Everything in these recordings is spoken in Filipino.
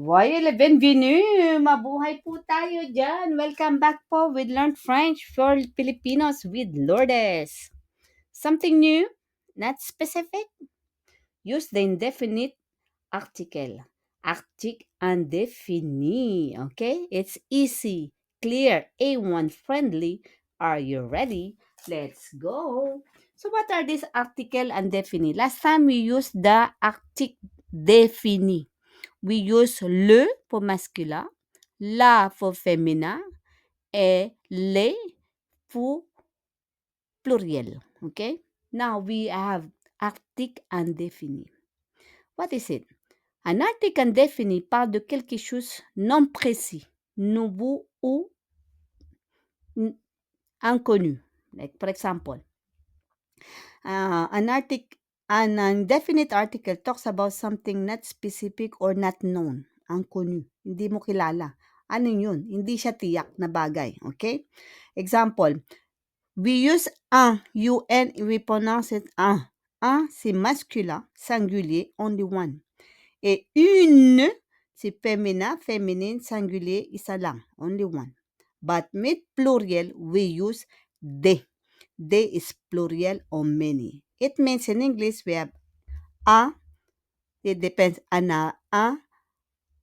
Voyez, bienvenue! Mabuhay po tayo dyan. Welcome back po with Learn French for Filipinos with Lourdes. Something new, not specific. Use the indefinite article. Article indéfini. Okay? It's easy, clear, A1 friendly. Are you ready? Let's go. So what are these article indéfini? Last time we used the article défini. We use le pour masculin, la for féminin, et les pour pluriel. Okay? Now we have article indéfini. What is it? Un article indéfini parle de quelque chose non précis, nouveau ou inconnu. Like, for example, an indefinite article talks about something not specific or not known. Inconnu. Hindi mo kilala. Ano yun? Hindi siya tiyak na bagay. Okay? Example, we use un, un, we pronounce it un. Un, c'est masculin, singulier, only one. Et une, c'est féminin, féminine, singulier, isa lang, only one. But with plurial, we use de. De is plurial or many. It means in English we have a, it depends on a,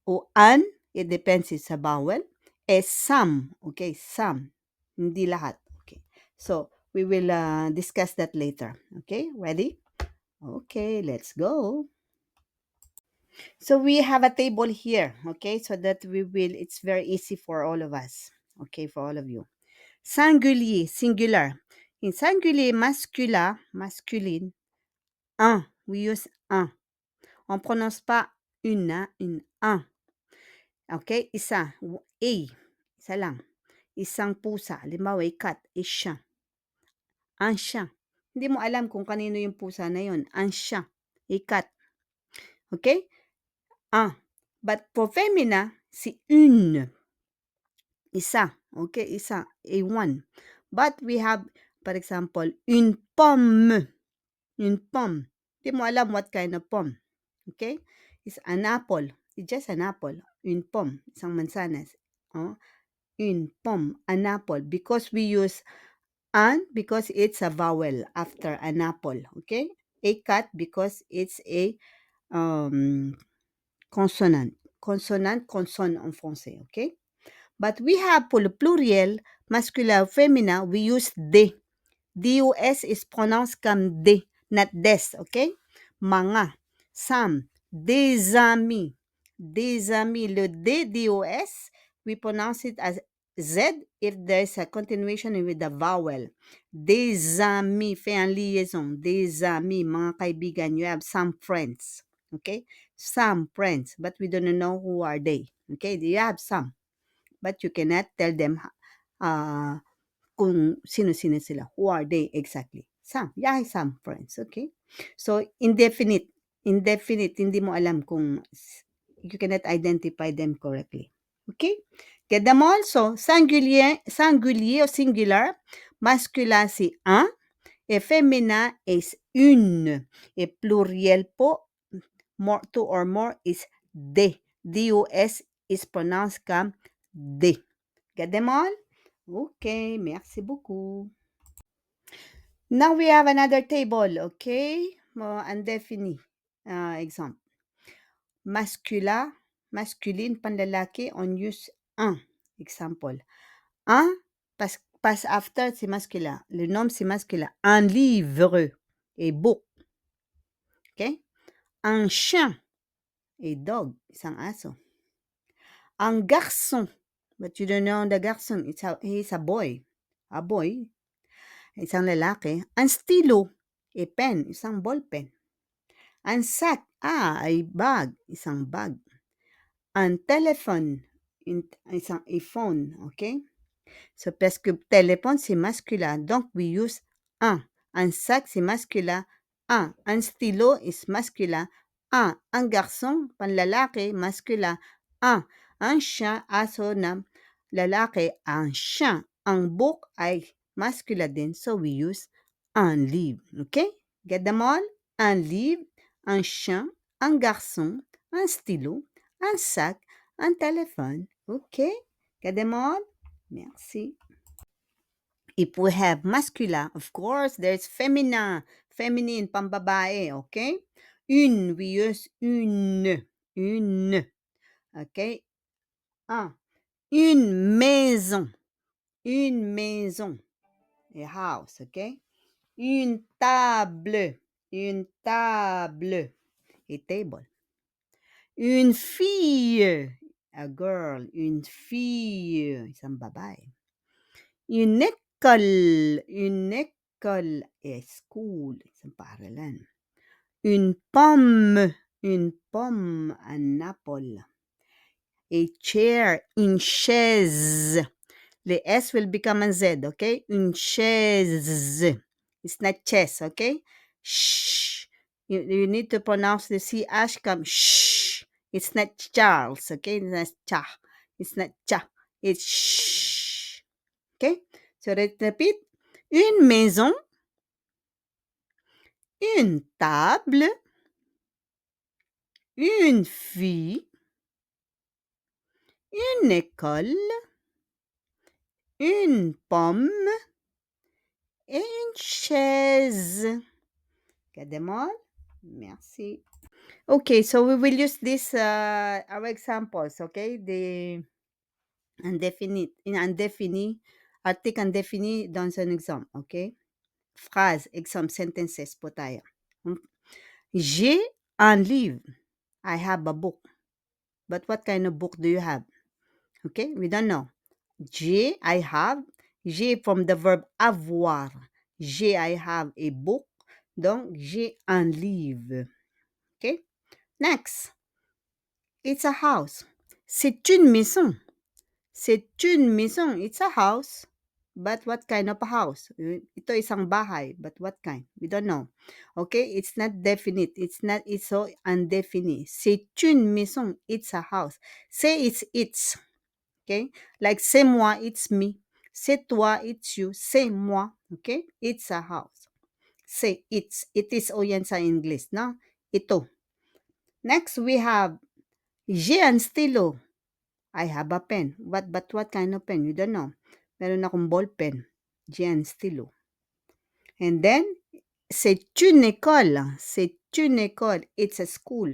o an, it depends it's a vowel, some, okay, some, hindi lahat. Okay, so we will discuss that later. Okay, ready? Okay, let's go. So we have a table here, okay, so that it's very easy for all of us, okay, for all of you. Singulier, singular. In singulier, masculine, un, we use un. On prononce pas une, un. Okay, isa, isa lang. Isang pusa, halimbawa, cat, is chien. Un chien. Hindi mo alam kung kanino yung pusa na yun. Un chien, a cat. Okay? Un. But for femina, si une. Isa. Okay, isa. A one. But we have, for example, une pomme. Une pomme. Hindi mo alam what kind of pomme. Okay? It's an apple. It's just an apple. Une pomme. Isang mansanas. Oh, une pomme. An apple. Because we use an because it's a vowel after an apple. Okay? A cat because it's a consonant. Consonant, consonne en français. Okay? But we have for the plurial, masculine, feminine, we use de. D-U-S is pronounced comme de, not des. Okay? Mga, some, des amis. Des amis. Le D, D-O-S, we pronounce it as Z if there's a continuation with the vowel. Des amis, fait en liaison. Des amis, mga kaibigan. You have some friends. Okay? Some friends, but we don't know who are they. Okay? You have some, but you cannot tell them kung sino-sino sila. Who are they exactly? Some. Yeah, some friends. Okay? So, indefinite. Indefinite. Hindi mo alam kung you cannot identify them correctly. Okay? Get them all? So, singulier or singular. Masculin, c'est un. Et féminin is une. Et pluriel po, two or more, is de. D-O-S is pronounced comme de. Get them all? Okay, merci beaucoup. Now we have another table, okay? Indéfini. Example. Masculine, panlalaki, on use un. Example. Un, passe after, c'est masculin. Le nom, c'est masculin. Un livre, a book. Okay? Un chien, a dog, isang aso. Un garçon, but you don't know the garçon, he's a boy. A boy, isang lalaki. Ang stilo, a pen, isang ballpen. Ang sac, ay bag, isang bag. Ang telephone, isang phone, okay? So, parce que téléphone, c'est masculin, donc we use un. Un sac, c'est masculin, un. Un stylo is masculin, un. Un garçon, panlalaki, masculin, un. Un chien, aso na lalaki, un chien. Ang book ay masculin din, so we use un livre, okay? Get them all? Un livre, un chien, un garçon, un stylo, un sac, Un téléphone. OK. Kademon? Merci. If we have masculine, of course, there's feminine. Feminine, pambabae, okay? Une, we use une. Une. Okay? Une maison. Une maison. A house, okay? Une table. Une table. A table. Une fille. A girl. Une fille. Isang babae. Une école. Une école. A school. Isang paaralan. Une pomme. Une pomme. An apple. A chair. Une chaise. The S will become a Z, okay? Une chaise. It's not chess, okay? Shh. You need to pronounce the CH come shh. It's not Charles, okay? It's not cha. It's not cha. It's shh. Okay? So let's repeat. Une maison. Une table. Une fille. Une école. Une pomme. Et une chaise. Get them all? Merci. Okay, so we will use this our examples, okay? The indéfini, article indéfini dans un exemple, okay? Phrase, exemple, sentences po tayo. J'ai un livre. I have a book. But what kind of book do you have? Okay, we don't know. J'ai, I have. J'ai from the verb avoir. J'ai, I have a book. Donc, j'ai un livre. Okay? Next. It's a house. C'est une maison. C'est une maison. It's a house. But what kind of a house? Ito isang bahay. But what kind? We don't know. Okay? It's not definite. It's so indefinite. C'est une maison. It's a house. Say it's. Okay? Like c'est moi, it's me. C'est toi, it's you. C'est moi. Okay? It's a house. Say it's. It is o yan sa English, no? Ito. Next, we have j'ai un stylo. I have a pen. But what kind of pen? You don't know. Meron akong ball pen. J'ai un stylo. And then, c'est une école. C'est une école. It's a school.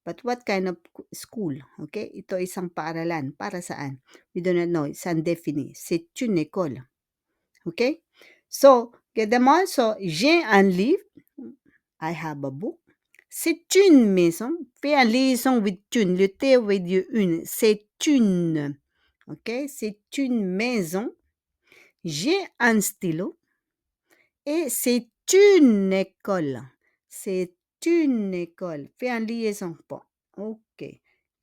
But what kind of school? Okay? Ito isang paaralan. Para saan? We do not know. It's indefinite. C'est une école. Okay? So, get them all. So, j'ai un livre. I have a book. C'est une maison. Fais un liaison with une. Le T with une. C'est une. OK? C'est une maison. J'ai un stylo. Et c'est une école. C'est une école. Fais un liaison. Bon. OK.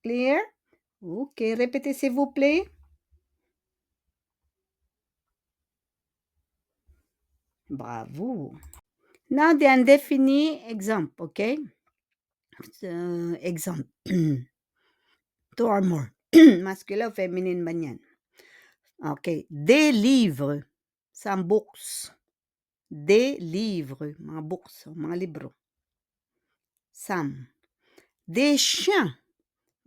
Clear? OK. Répétez s'il vous plaît. Bravo. Now the indefinite example. OK? Example. Two or more. Masculine or feminine man yan. Okay. Des livres. Some books. Des livres. Mga books. Mga libro. Some. Des chiens.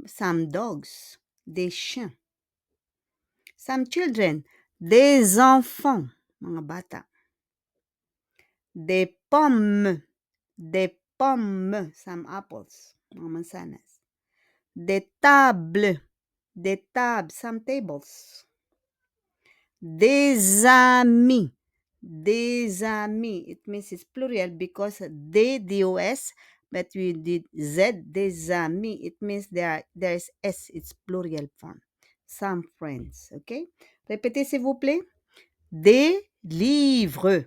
Some dogs. Des chiens. Some children. Des enfants. Mga bata. Des pommes. Des pommes. Some apples. Mga mansanas. Des tables. Des tables. Some tables. Des amis. Des amis. It means it's plural because they, DOS, but we did Z, des amis. It means there's S, it's plural form. Some friends, okay? Répétez s'il vous plaît. Des livres,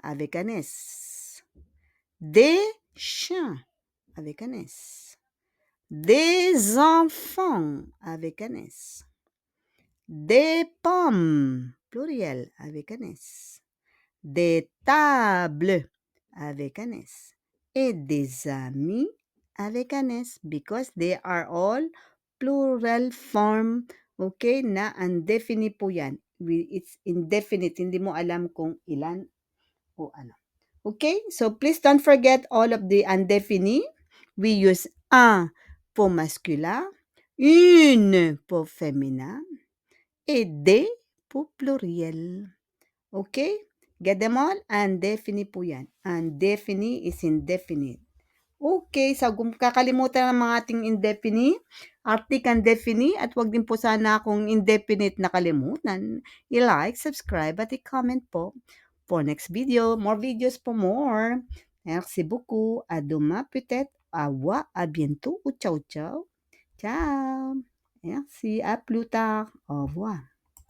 avec un S. Des chiens, avec un S. Des enfants, avec un S. Des pommes, pluriel, avec un S. Des tables, avec un S. Et des amis, avec un S. Because they are all plural form, okay, na indefinite po yan. It's indefinite, hindi mo alam kung ilan o ano. Okay, so please don't forget all of the indefinite. We use un pour masculin, Une pour féminin et des pour pluriel. Okay? Get them all? Undefinite po yan. Undefinite is indefinite. Okay, so kung kakalimutan ng mga ating indefinite, article definite, at wag din po sana akong indefinite na kalimutan. I-like, subscribe, at i-comment po. For next video, more videos po more. Merci beaucoup. À demain peut-être. Au revoir. À bientôt. Ciao, ciao. Ciao. Merci. À plus tard. Au revoir.